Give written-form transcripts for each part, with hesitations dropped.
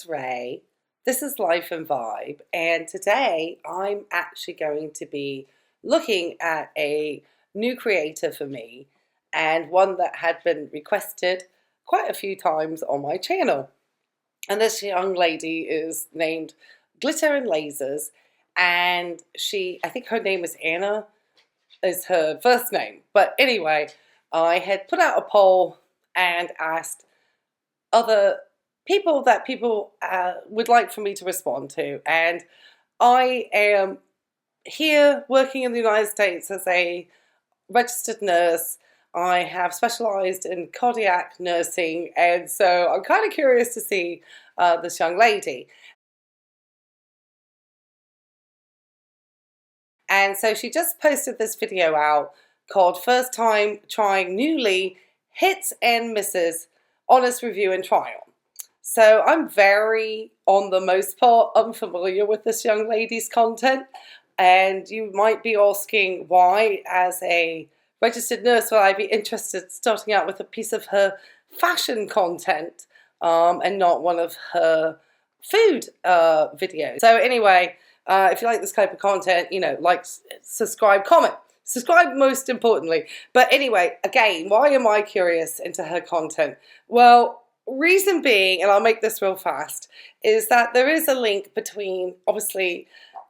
is Ray. This is Life and Vibe, and today I'm actually going to be looking at a new creator for me and one that had been requested quite a few times on my channel. And this young lady is named Glitterandlazers, and I think her name is Anna, is her first name. But anyway, I had put out a poll and asked other people that people would like for me to respond to. And I am here working in the United States as a registered nurse. I have specialized in cardiac nursing, and so I'm kind of curious to see this young lady. And so she just posted this video out called First Time Trying Nuuly, Hits and Misses, Honest Review and Trial. So I'm very, on the most part, unfamiliar with this young lady's content. And you might be asking why, as a registered nurse, would I be interested starting out with a piece of her fashion content and not one of her food videos. So anyway, if you like this type of content, like, subscribe, comment. Subscribe most importantly. But anyway, again, why am I curious into her content? Well, reason being, and I'll make this real fast, is that there is a link between, obviously,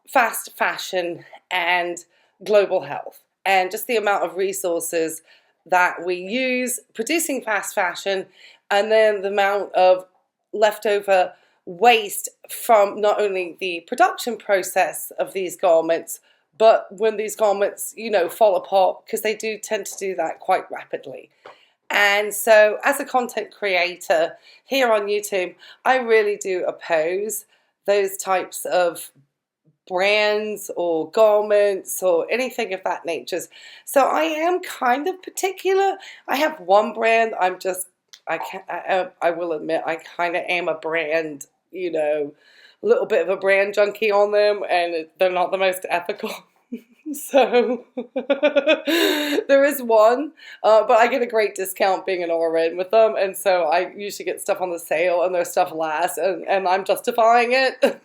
fast fashion and global health, and just the amount of resources that we use producing fast fashion, and then the amount of leftover waste from not only the production process of these garments, but when these garments, fall apart, because they do tend to do that quite rapidly. And so as a content creator here on YouTube, I really do oppose those types of brands or garments or anything of that nature. So I am kind of particular. I have one brand. I will admit, I kind of am a brand, a little bit of a brand junkie on them, and they're not the most ethical. So there is one, but I get a great discount being an RN with them, and so I usually get stuff on the sale, and their stuff lasts, and I'm justifying it.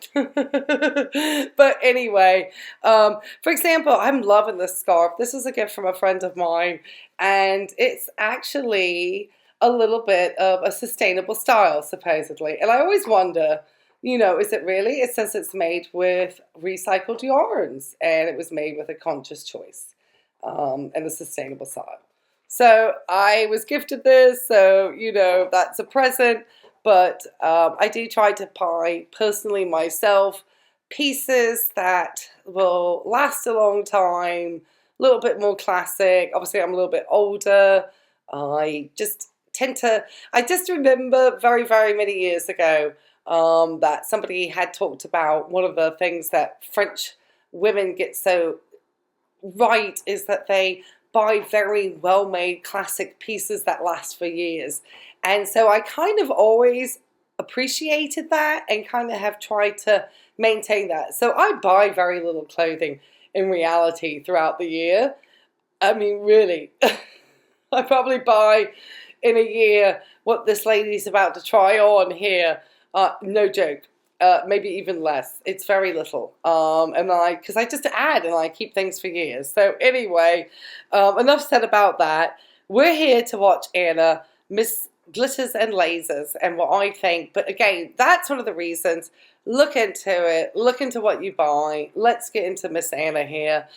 But anyway, for example, I'm loving this scarf. This is a gift from a friend of mine, and it's actually a little bit of a sustainable style, supposedly. And I always wonder, is it really? It says it's made with recycled yarns, and it was made with a conscious choice and a sustainable style. So I was gifted this, so, that's a present. But I do try to buy, personally myself, pieces that will last a long time, a little bit more classic. Obviously, I'm a little bit older. I just remember very, very many years ago that somebody had talked about one of the things that French women get so right is that they buy very well-made classic pieces that last for years. And so I kind of always appreciated that and kind of have tried to maintain that. So I buy very little clothing in reality throughout the year. I mean, really, I probably buy in a year what this lady's about to try on here. No joke. Maybe even less. It's very little. Because I just add and I keep things for years. So anyway, enough said about that. We're here to watch Anna, Miss Glitters and Lasers, and what I think. But again, that's one of the reasons. Look into it. Look into what you buy. Let's get into Miss Anna here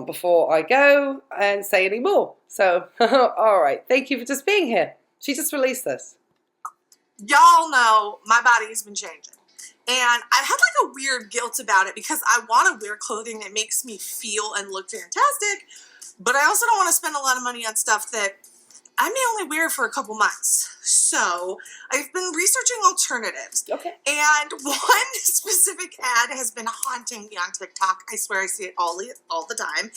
before I go and say any more. So, all right. Thank you for just being here. She just released this. Y'all know my body's been changing. And I've had like a weird guilt about it because I want to wear clothing that makes me feel and look fantastic, but I also don't want to spend a lot of money on stuff that I may only wear for a couple months. So I've been researching alternatives. Okay. And one specific ad has been haunting me on TikTok. I swear I see it all the time.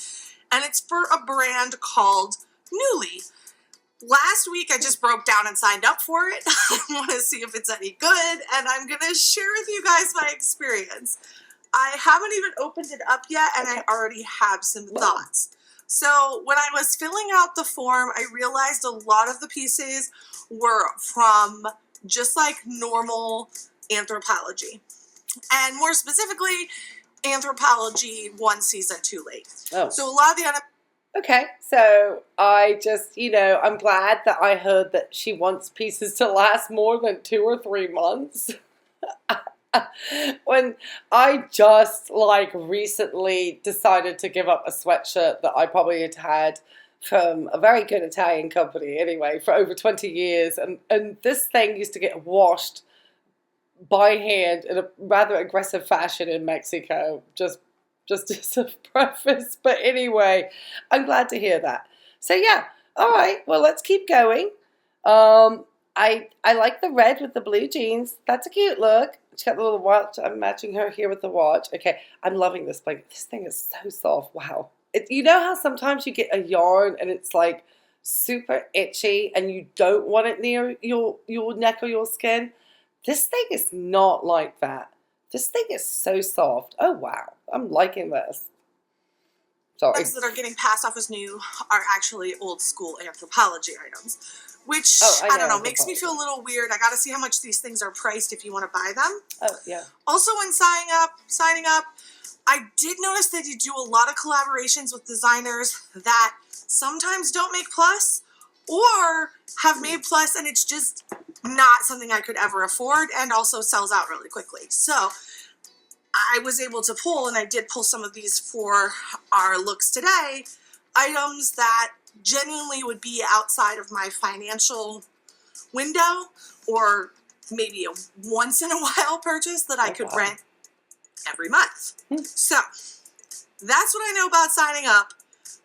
And it's for a brand called Nuuly. Last week, I just broke down and signed up for it. I want to see if it's any good, and I'm going to share with you guys my experience. I haven't even opened it up yet, and I already have some thoughts. So when I was filling out the form, I realized a lot of the pieces were from just like normal Anthropology. And more specifically, Anthropology 1 Season Too Late. Oh. So a lot of the Okay, so I just, I'm glad that I heard that she wants pieces to last more than 2 or 3 months. When I just, recently decided to give up a sweatshirt that I probably had from a very good Italian company anyway for over 20 years. And this thing used to get washed by hand in a rather aggressive fashion in Mexico, just as a preface. But anyway, I'm glad to hear that. So yeah, all right, well, let's keep going. I like the red with the blue jeans. That's a cute look. She's got the little watch. I'm matching her here with the watch. Okay, I'm loving this blanket. This thing is so soft. Wow. You know how sometimes you get a yarn and it's like super itchy and you don't want it near your neck or your skin? This thing is not like that. This thing is so soft. Oh, wow. I'm liking this. Sorry. items that are getting passed off as new are actually old school Anthropology items, which, I don't know, makes me feel a little weird. I got to see how much these things are priced if you want to buy them. Oh, yeah. Also, when signing up, I did notice that you do a lot of collaborations with designers that sometimes don't make plus or have made plus and it's just not something I could ever afford and also sells out really quickly. So I was able to pull, and I did pull some of these for our looks today, items that genuinely would be outside of my financial window or maybe a once in a while purchase that I could rent every month. So that's what I know about signing up.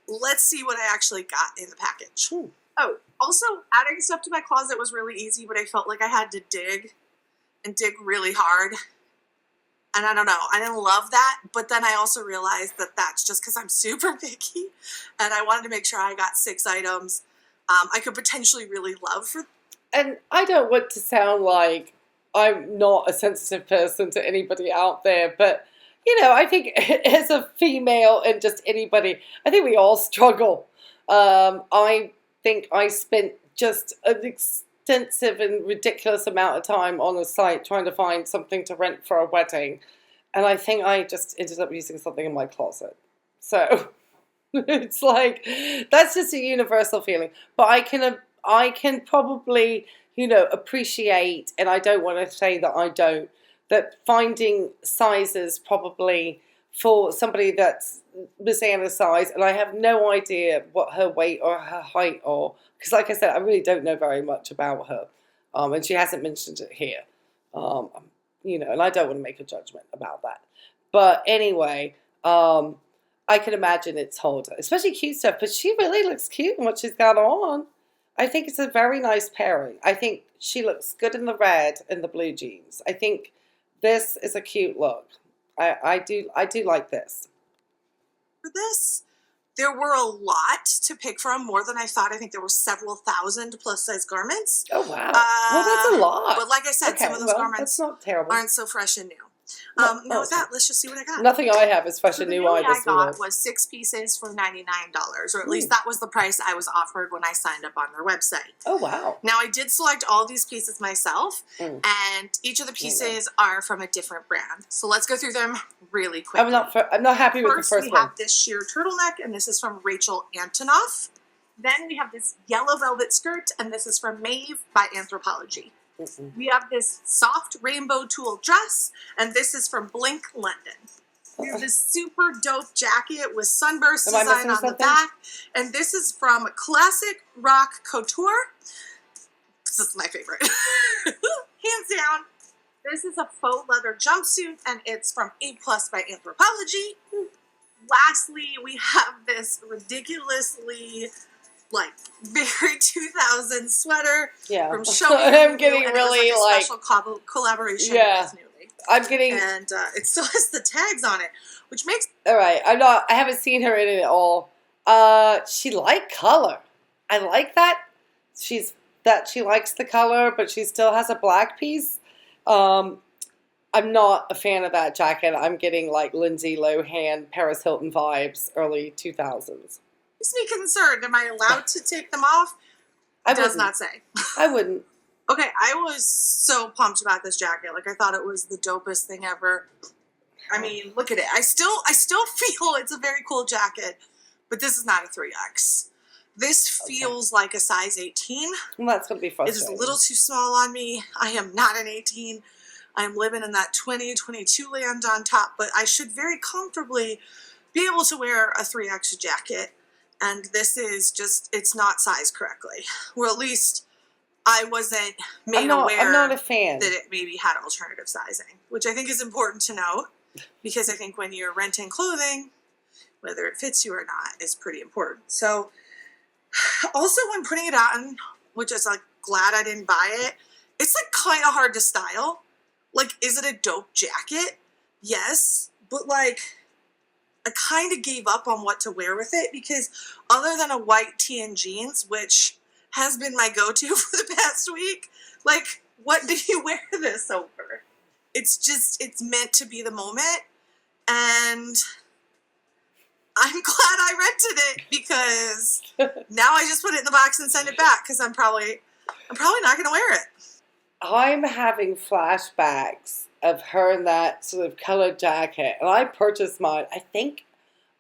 Let's see what I actually got in the package. Oh, also adding stuff to my closet was really easy, but I felt like I had to dig really hard. And I don't know, I didn't love that, but then I also realized that that's just because I'm super picky, and I wanted to make sure I got 6 items I could potentially really love. And I don't want to sound like I'm not a sensitive person to anybody out there, but, I think as a female and just anybody, I think we all struggle. I think I spent just an extensive and ridiculous amount of time on a site trying to find something to rent for a wedding, and I think I just ended up using something in my closet. So it's like that's just a universal feeling. But I can probably appreciate, and I don't want to say that I don't, that finding sizes probably for somebody that's missing a size, and I have no idea what her weight or her height are, because like I said, I really don't know very much about her, and she hasn't mentioned it here, and I don't want to make a judgment about that. But anyway, I can imagine it's harder, especially cute stuff, but she really looks cute in what she's got on. I think it's a very nice pairing. I think she looks good in the red and the blue jeans. I think this is a cute look. I do like this. For this, there were a lot to pick from, more than I thought. I think there were several thousand plus-size garments. Oh, wow. Well, that's a lot. But like I said, some of those garments that's not terrible. aren't so fresh and new. Now with that, let's just see what I got. Nothing I have is fresh and new. I got was 6 pieces for $99, or at least that was the price I was offered when I signed up on their website. Oh, wow. Now, I did select all these pieces myself, and each of the pieces are from a different brand. So let's go through them really quickly. I'm not happy with the first one. We have this sheer turtleneck, and this is from Rachel Antonoff. Then we have this yellow velvet skirt, and this is from Maeve by Anthropology. We have this soft rainbow tulle dress, and this is from Blink London. We have this super dope jacket with sunburst design on the back, and this is from Classic Rock Couture. This is my favorite. Hands down. This is a faux leather jumpsuit, and it's from A+ by Anthropology. Lastly, we have this ridiculously very 2000 sweater from Showing. I'm getting really a special collaboration with Nuuly. I'm getting, and it still has the tags on it, which makes. All right, I haven't seen her in it at all. She liked color. I like that. She likes the color, but she still has a black piece. I'm not a fan of that jacket. I'm getting Lindsay Lohan, Paris Hilton vibes, early 2000s. Makes me concerned. Am I allowed to take them off? It does not say. I wouldn't. Okay, I was so pumped about this jacket. Like, I thought it was the dopest thing ever. I mean, look at it. I still feel it's a very cool jacket, but this is not a 3X. This feels like a size 18. Well, that's going to be It frustrating. is a little too small on me. I am not an 18. I am living in that 20, 22 land on top, but I should very comfortably be able to wear a 3X jacket. And this is just, it's not sized correctly. Or at least I wasn't made aware I'm not a fan. that it maybe had alternative sizing, which I think is important to note, because I think when you're renting clothing, whether it fits you or not is pretty important. So also when putting it on, which is like glad I didn't buy it, it's like kind of hard to style. Like, is it a dope jacket? Yes, but like I kind of gave up on what to wear with it, because other than a white tee and jeans, which has been my go-to for the past week, like, what do you wear this over? It's just, it's meant to be the moment, and I'm glad I rented it, because now I just put it in the box and send it back, because I'm probably not going to wear it. I'm having flashbacks of her in that sort of colored jacket, and I purchased mine. I think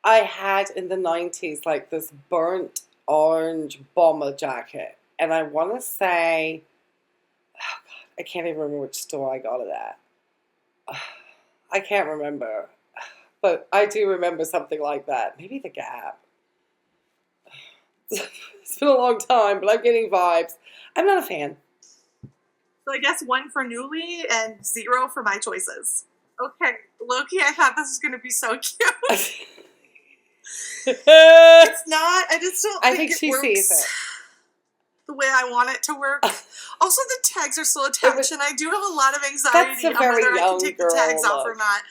I had in the 90s like this burnt orange bomber jacket, and I want to say, oh God, I can't even remember which store I got it at. I can't remember, but I do remember something like that. Maybe the Gap. It's been a long time, but I'm getting vibes. I'm not a fan. So I guess 1 for Nuuly and 0 for my choices. Okay, Loki, I thought this was going to be so cute. It's not. I just don't think it she works sees it the way I want it to work. Also, the tags are still attached, and I do have a lot of anxiety on whether I can take the tags off or not.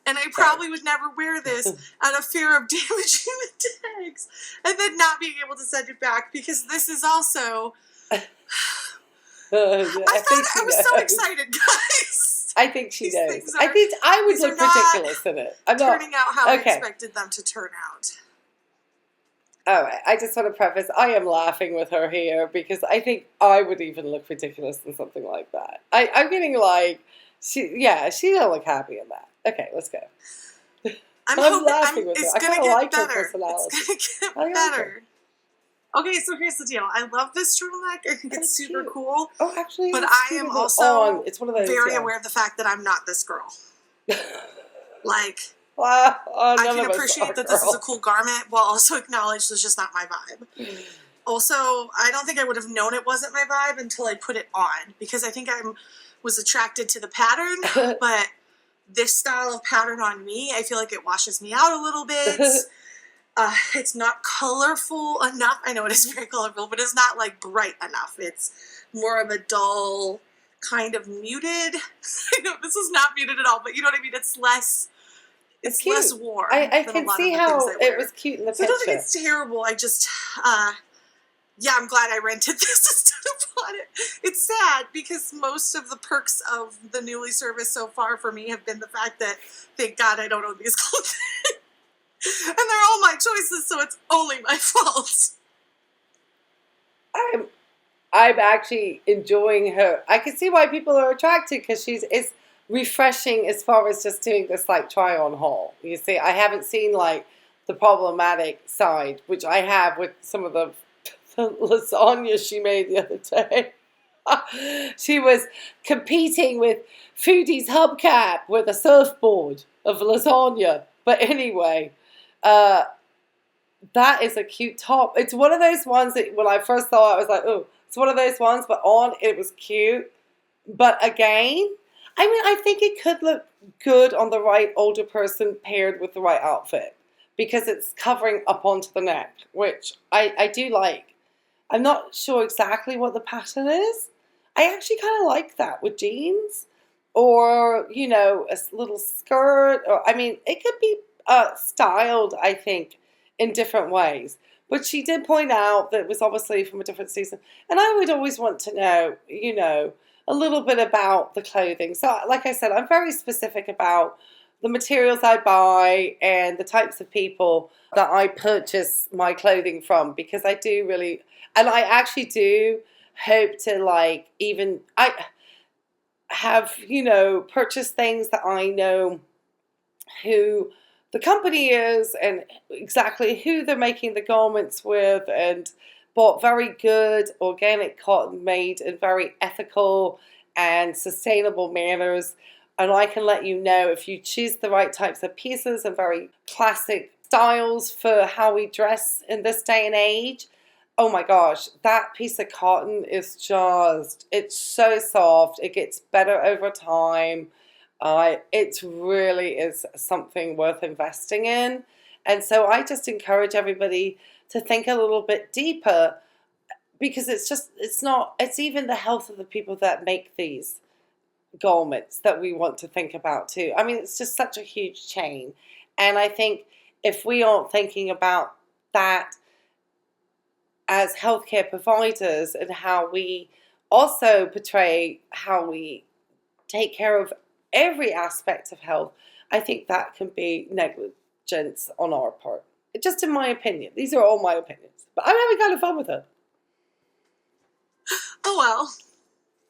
And I probably would never wear this out of fear of damaging the tags and then not being able to send it back, because this is also... I was so excited, guys. I think she knows. I think I would look ridiculous in it. I'm turning out how I expected them to turn out. All right, I just want to preface, I am laughing with her here because I think I would even look ridiculous in something like that. I'm getting like, she don't look happy in that. Okay, let's go. I'm hoping it's going to get better. It's going to get better. Okay, so here's the deal. I love this turtleneck. I think it's super cool. Oh, actually, but I am also it's one of those, very aware of the fact that I'm not this girl. Like, I can appreciate that this is a cool garment, while also acknowledge it's just not my vibe. Also, I don't think I would have known it wasn't my vibe until I put it on, because I think I was attracted to the pattern, but this style of pattern on me, I feel like it washes me out a little bit. It's not colorful enough. I know it is very colorful, but it's not like bright enough. It's more of a dull, kind of muted. I know this is not muted at all, but you know what I mean? It's less less warm. I can see how it was cute in the picture. I don't think it's terrible. I just, I'm glad I rented this instead of bought it. It's sad because most of the perks of the Nuuly service so far for me have been the fact that, thank God, I don't own these clothes. And they're all my choices, so it's only my fault. I'm actually enjoying her. I can see why people are attracted, because it's refreshing as far as just doing this like try on haul. You see, I haven't seen like the problematic side, which I have with some of the lasagna she made the other day. She was competing with Foodie's hubcap with a surfboard of lasagna. But anyway, that is a cute top. It's one of those ones that when I first saw it, I was like, oh, it's one of those ones, but on it was cute. But again, I mean, I think it could look good on the right older person paired with the right outfit, because it's covering up onto the neck, which I do like. I'm not sure exactly what the pattern is. I actually kind of like that with jeans, or, you know, a little skirt, or, I mean, it could be styled, I think, in different ways. But she did point out that it was obviously from a different season. And I would always want to know, you know, a little bit about the clothing. So, like I said, I'm very specific about the materials I buy and the types of people that I purchase my clothing from, because I do really, and I actually do hope to like even I have, purchased things that I know who the company is and exactly who they're making the garments with, and bought very good organic cotton made in very ethical and sustainable manners. And I can let you know, if you choose the right types of pieces and very classic styles for how we dress in this day and age, oh my gosh, that piece of cotton is just, it's so soft. It gets better over time. It really is something worth investing in. And so I just encourage everybody to think a little bit deeper, because it's even the health of the people that make these garments that we want to think about too. I mean, it's just such a huge chain. And I think if we aren't thinking about that as healthcare providers, and how we also portray how we take care of every aspect of health, I think that can be negligence on our part. Just in my opinion. These are all my opinions. But I'm having kind of fun with it. Oh well.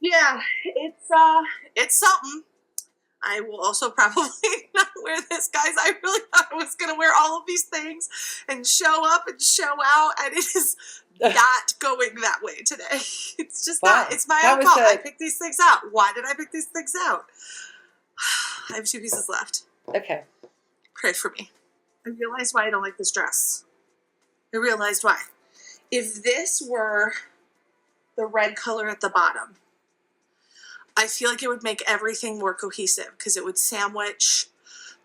Yeah, it's something. I will also probably not wear this, guys. I really thought I was going to wear all of these things and show up and show out, and it is not going that way today. It's just not. It's my own fault. I picked these things out. Why did I pick these things out? I have 2 pieces left. Okay. Pray for me. I realized why I don't like this dress. I realized why. If this were the red color at the bottom, I feel like it would make everything more cohesive, because it would sandwich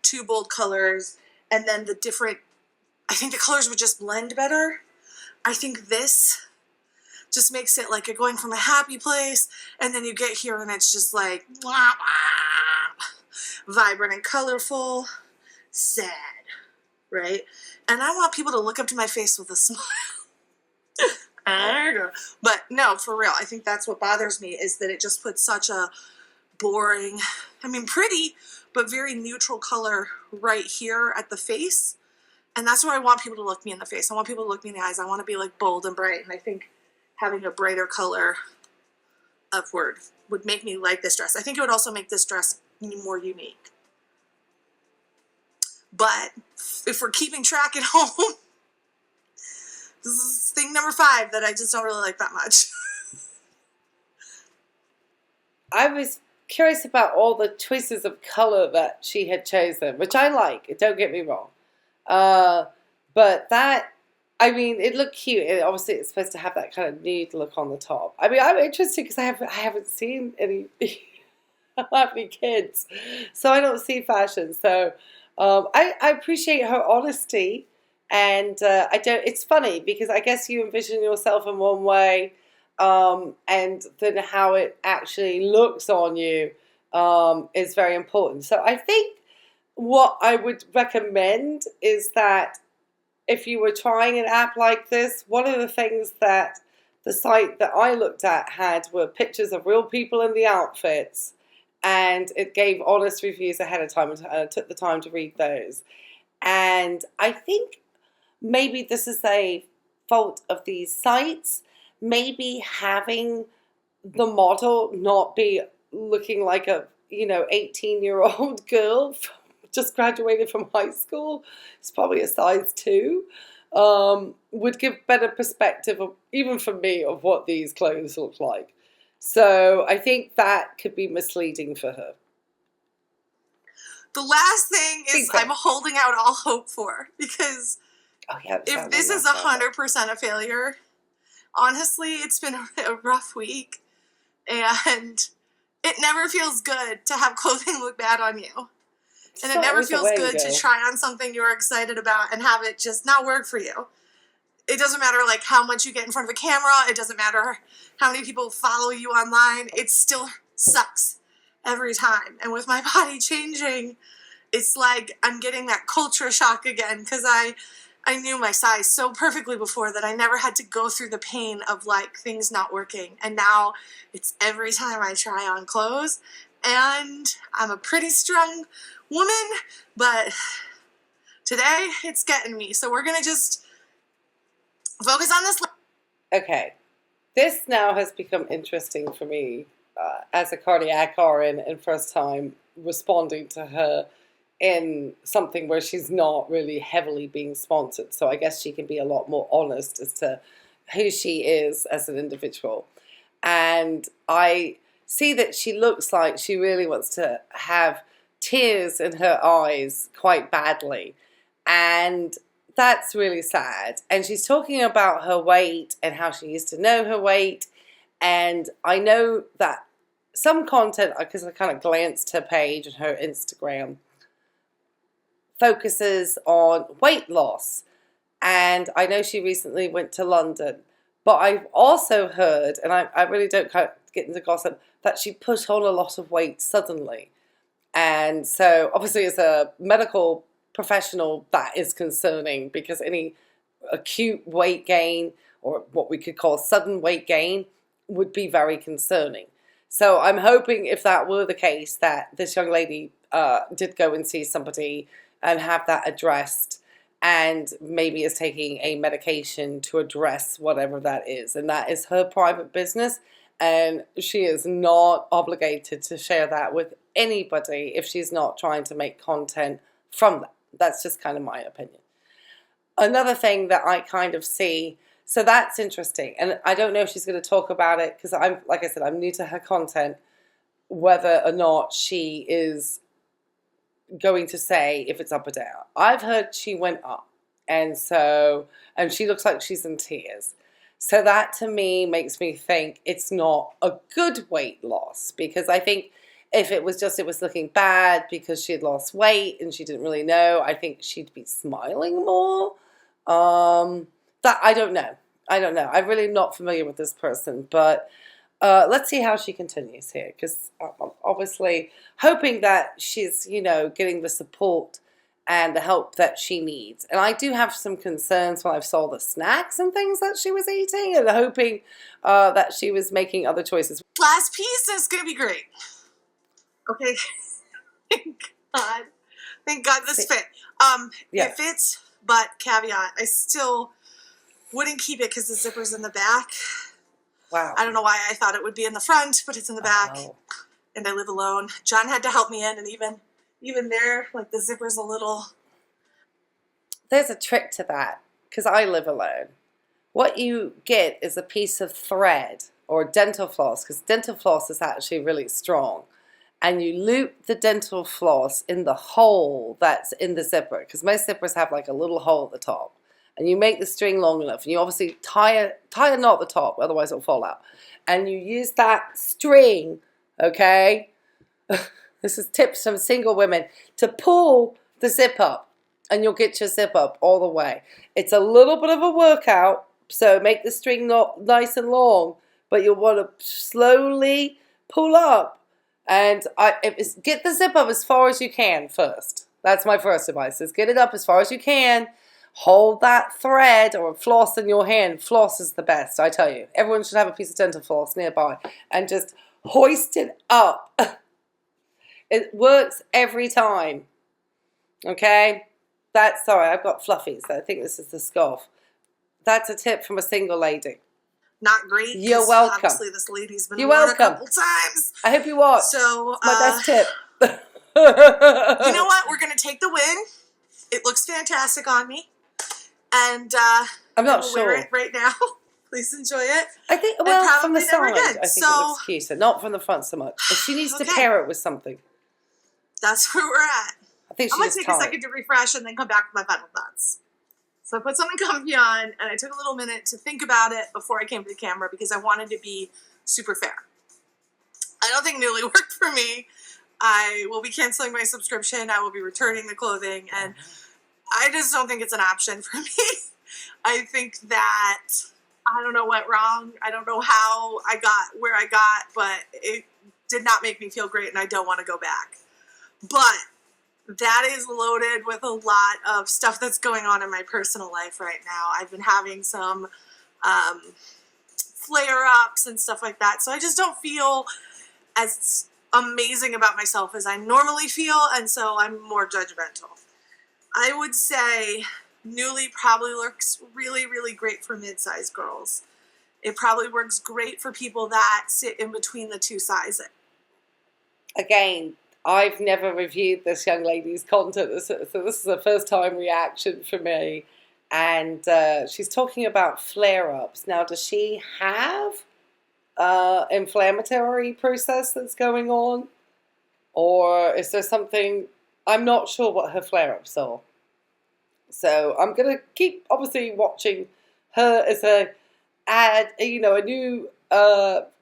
2 bold colors, and then I think the colors would just blend better. I think this just makes it like you're going from a happy place, and then you get here and it's just like blah, blah, vibrant and colorful, sad, right? And I want people to look up to my face with a smile. But no, for real, I think that's what bothers me, is that it just puts such a boring, pretty, but very neutral color right here at the face. And that's where I want people to look me in the face. I want people to look me in the eyes. I want to be like bold and bright. And I think having a brighter color upward would make me like this dress. I think it would also make this dress more unique. But if we're keeping track at home, this is thing number 5 that I just don't really like that much. I was curious about all the choices of color that she had chosen, which I like, don't get me wrong. But that, it looked cute. Obviously, it's supposed to have that kind of nude look on the top. I'm interested because I haven't seen any, I don't have any kids, so I don't see fashion. So I appreciate her honesty. And it's funny because I guess you envision yourself in one way, and then how it actually looks on you is very important. So I think what I would recommend is that if you were trying an app like this, one of the things that the site that I looked at had were pictures of real people in the outfits, and it gave honest reviews ahead of time, and I took the time to read those. And I think maybe this is a fault of these sites. Maybe having the model not be looking like a 18-year-old girl just graduated from high school, it's probably a size 2, would give better perspective of, even for me, of what these clothes look like. So I think that could be misleading for her. The last thing is I'm holding out all hope for, because if this is 100% a failure, honestly, it's been a rough week, and it never feels good to have clothing look bad on you. And it never feels good to try on something you're excited about and have it just not work for you. It doesn't matter like how much you get in front of a camera. It doesn't matter how many people follow you online. It still sucks every time. And with my body changing, it's like I'm getting that culture shock again, because I knew my size so perfectly before that I never had to go through the pain of like things not working. And now it's every time I try on clothes. And I'm a pretty strong woman, but today it's getting me. So we're going to just focus on this. Okay. This now has become interesting for me as a cardiac RN and first time responding to her in something where she's not really heavily being sponsored. So I guess she can be a lot more honest as to who she is as an individual. And I see that she looks like she really wants to have tears in her eyes quite badly. And that's really sad. And she's talking about her weight and how she used to know her weight. And I know that some content, because I kind of glanced her page and her Instagram, focuses on weight loss. And I know she recently went to London. But I've also heard, and I really don't get into gossip, that she put on a lot of weight suddenly. And so obviously as a medical professional, that is concerning, because any acute weight gain, or what we could call sudden weight gain, would be very concerning. So I'm hoping, if that were the case, that this young lady did go and see somebody and have that addressed, and maybe is taking a medication to address whatever that is. And that is her private business, and she is not obligated to share that with anybody if she's not trying to make content from that. That's just kind of my opinion. Another thing that I kind of see, so that's interesting, and I don't know if she's going to talk about it, because like I said, I'm new to her content, whether or not she is going to say if it's up or down. I've heard she went up, and she looks like she's in tears. So that to me makes me think it's not a good weight loss, because I think if it was looking bad because she had lost weight and she didn't really know, I think she'd be smiling more. That I don't know. I'm really not familiar with this person, but let's see how she continues here, because I'm obviously hoping that she's, getting the support and the help that she needs. And I do have some concerns when I saw the snacks and things that she was eating, and hoping that she was making other choices. Last piece is going to be great. Okay. Thank God this fit. Yeah. It fits, but caveat, I still wouldn't keep it because the zipper's in the back. Wow. I don't know why I thought it would be in the front, but it's in the back. Oh. And I live alone. John had to help me in, and even there, like, the zipper's a little... There's a trick to that, because I live alone. What you get is a piece of thread or dental floss, because dental floss is actually really strong. And you loop the dental floss in the hole that's in the zipper, because most zippers have like a little hole at the top. And you make the string long enough, and you obviously tie a knot at the top, otherwise it'll fall out. And you use that string, okay? This is tips from single women, to pull the zip up, and you'll get your zip up all the way. It's a little bit of a workout, so make the string not nice and long, but you'll want to slowly pull up. And get the zip up as far as you can first. That's my first advice, is get it up as far as you can. Hold that thread or floss in your hand. Floss is the best, I tell you. Everyone should have a piece of dental floss nearby. And just hoist it up. It works every time. Okay? Sorry, I've got fluffies. I think this is the scarf. That's a tip from a single lady. Not great. You're welcome. Obviously, this lady's been You're warned welcome. a couple times. I hope you watch. So, it's my best tip. You know what? We're going to take the win. It looks fantastic on me. And I'm not we'll sure. wear it right now. Please enjoy it. I think, from the side, I think it looks cuter. Not from the front so much. But she needs to pair it with something. That's where we're at. I think I'm going to take a second to refresh and then come back with my final thoughts. So I put something comfy on, and I took a little minute to think about it before I came to the camera, because I wanted to be super fair. I don't think Nuuly worked for me. I will be canceling my subscription. I will be returning the clothing, and I just don't think it's an option for me. I think that, I don't know what went wrong. I don't know how I got where I got, but it did not make me feel great, and I don't want to go back. But that is loaded with a lot of stuff that's going on in my personal life right now. I've been having some flare-ups and stuff like that, so I just don't feel as amazing about myself as I normally feel, and so I'm more judgmental. I would say Nuuly probably looks really, really great for mid-sized girls. It probably works great for people that sit in between the two sizes. Again, I've never reviewed this young lady's content, so this is a first time reaction for me. And she's talking about flare-ups. Now, does she have inflammatory process that's going on? Or is there something, I'm not sure what her flare-ups are. So I'm going to keep obviously watching her as a new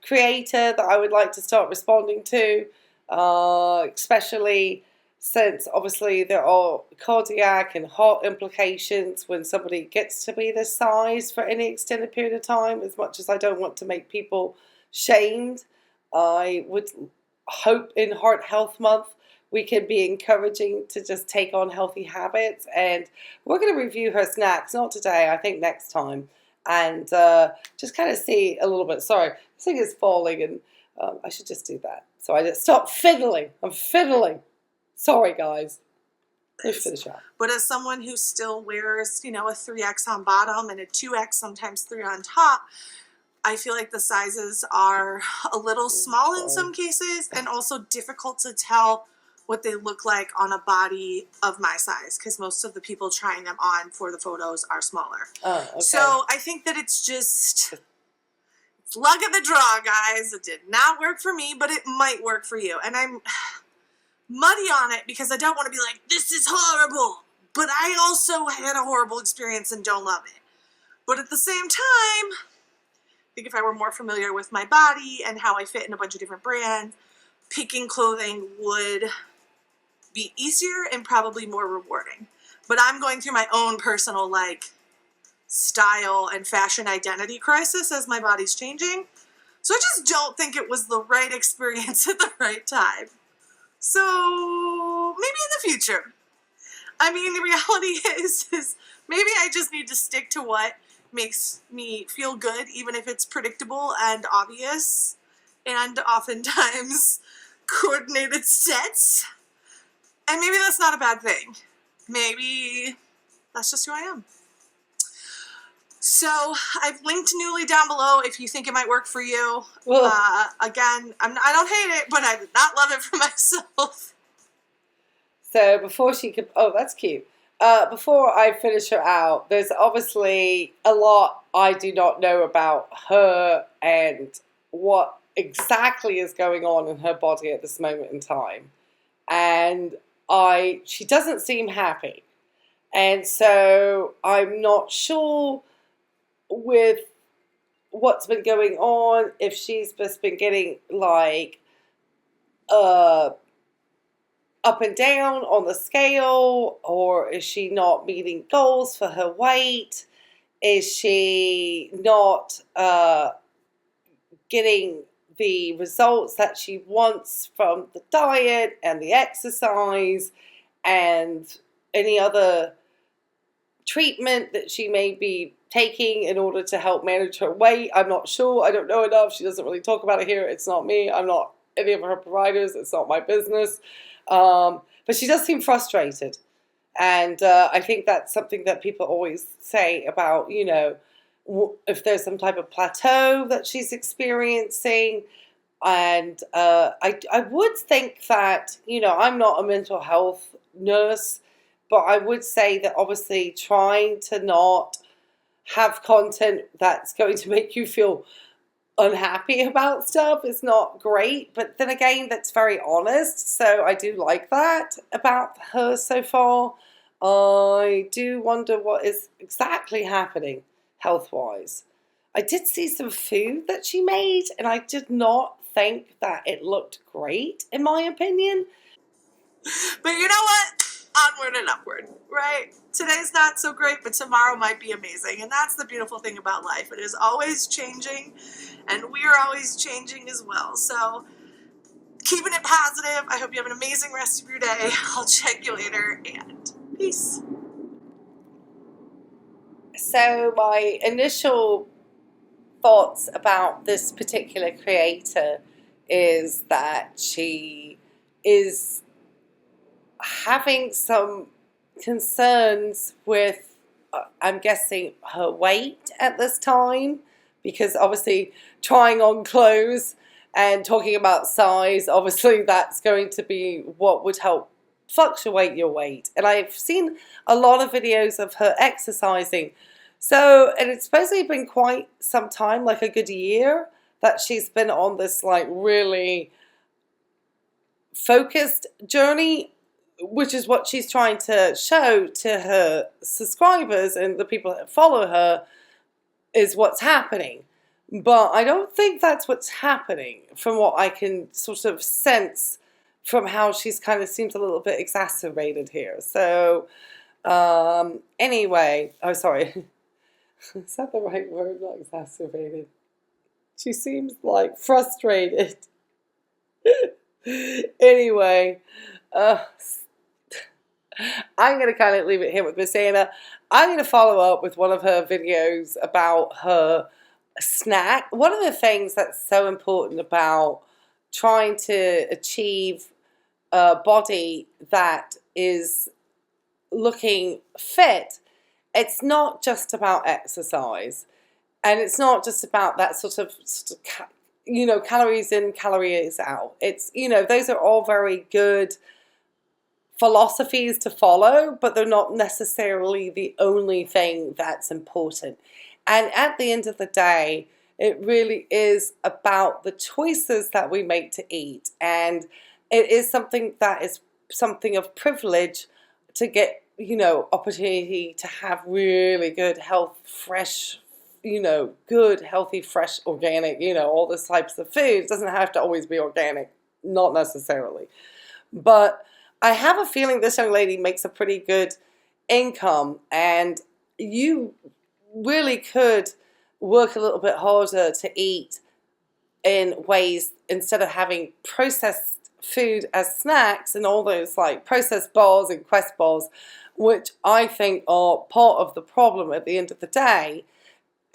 creator that I would like to start responding to, especially since obviously there are cardiac and heart implications when somebody gets to be this size for any extended period of time. As much as I don't want to make people shamed, I would hope in Heart Health Month we can be encouraging to just take on healthy habits. And we're going to review her snacks, not today, I think next time, and just kind of see a little bit. Sorry, this thing is falling, and I should just do that. So I just stop fiddling. I'm fiddling. Sorry, guys. Let's finish up. But as someone who still wears, a 3X on bottom and a 2X, sometimes 3 on top, I feel like the sizes are a little small in some cases, and also difficult to tell what they look like on a body of my size, because most of the people trying them on for the photos are smaller. Oh, okay. So I think that it's luck of the draw, guys. It did not work for me, but it might work for you. And I'm muddy on it because I don't want to be like, this is horrible. But I also had a horrible experience and don't love it. But at the same time, I think if I were more familiar with my body and how I fit in a bunch of different brands, picking clothing would be easier and probably more rewarding. But I'm going through my own personal style and fashion identity crisis as my body's changing. So I just don't think it was the right experience at the right time. So maybe in the future. I mean, the reality is maybe I just need to stick to what makes me feel good, even if it's predictable and obvious, and oftentimes coordinated sets. And maybe that's not a bad thing. Maybe that's just who I am. So I've linked Nuuly down below if you think it might work for you. Again, I don't hate it, but I did not love it for myself. So before she could, oh, that's cute. Before I finish her out, there's obviously a lot I do not know about her and what exactly is going on in her body at this moment in time. And she doesn't seem happy. And so I'm not sure with what's been going on, if she's just been getting up and down on the scale, or is she not meeting goals for her weight? Is she not getting the results that she wants from the diet and the exercise and any other treatment that she may be taking in order to help manage her weight? I'm not sure. I don't know enough. She doesn't really talk about it here. It's not me. I'm not any of her providers. It's not my business. But she does seem frustrated. And I think that's something that people always say about, if there's some type of plateau that she's experiencing. And I would think that, I'm not a mental health nurse, but I would say that obviously trying to not have content that's going to make you feel unhappy about stuff is not great. But then again, that's very honest. So I do like that about her so far. I do wonder what is exactly happening health-wise. I did see some food that she made, and I did not think that it looked great, in my opinion. But you know what? Onward and upward, right? Today's not so great, but tomorrow might be amazing. And that's the beautiful thing about life. It is always changing, and we're always changing as well. So keeping it positive. I hope you have an amazing rest of your day. I'll check you later, and peace. So my initial thoughts about this particular creator is that she is having some concerns with, I'm guessing, her weight at this time, because obviously trying on clothes and talking about size, obviously that's going to be what would help fluctuate your weight. And I've seen a lot of videos of her exercising. So, and it's supposedly been quite some time, like a good year, that she's been on this like really focused journey, which is what she's trying to show to her subscribers and the people that follow her is what's happening. But I don't think that's what's happening from what I can sort of sense from how she's kind of seems a little bit exacerbated here. So anyway, oh sorry, is that the right word? Not exacerbated. She seems like frustrated. Anyway, I'm going to kind of leave it here with Miss Anna. I'm going to follow up with one of her videos about her snack. One of the things that's so important about trying to achieve a body that is looking fit, it's not just about exercise, and it's not just about that sort of you know, calories in, calories out. It's, you know, those are all very good philosophies to follow, but they're not necessarily the only thing that's important. And at the end of the day, it really is about the choices that we make to eat. And it is something that is something of privilege to get, you know, opportunity to have really good health, fresh, you know, good, healthy, fresh, organic, you know, all those types of food. It doesn't have to always be organic, not necessarily. But I have a feeling this young lady makes a pretty good income, and you really could work a little bit harder to eat in ways instead of having processed food as snacks and all those like processed bars and Quest bars, which I think are part of the problem at the end of the day,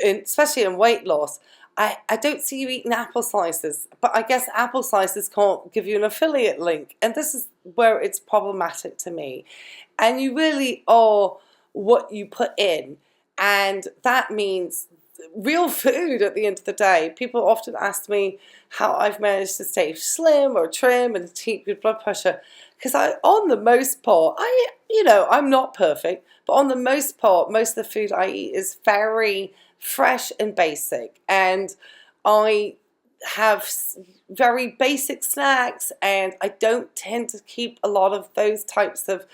especially in weight loss. I don't see you eating apple slices, but I guess apple slices can't give you an affiliate link. And this is where it's problematic to me. And you really are what you put in. And that means real food at the end of the day. People often ask me how I've managed to stay slim or trim and keep good blood pressure. Because on the most part, I'm not perfect, but on the most part, most of the food I eat is very fresh and basic, and I have very basic snacks, and I don't tend to keep a lot of those types of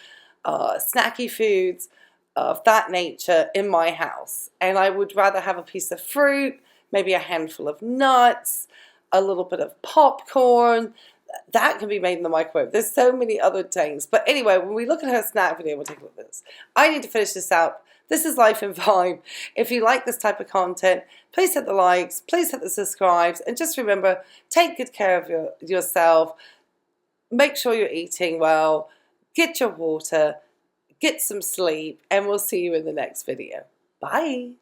snacky foods of that nature in my house. And I would rather have a piece of fruit, maybe a handful of nuts, a little bit of popcorn. That can be made in the microwave. There's so many other things. But anyway, when we look at her snack video, we'll take a look at this. I need to finish this out. This is Life in Vibe. If you like this type of content, please hit the likes, please hit the subscribes, and just remember, take good care of yourself. Make sure you're eating well, get your water, get some sleep, and we'll see you in the next video. Bye.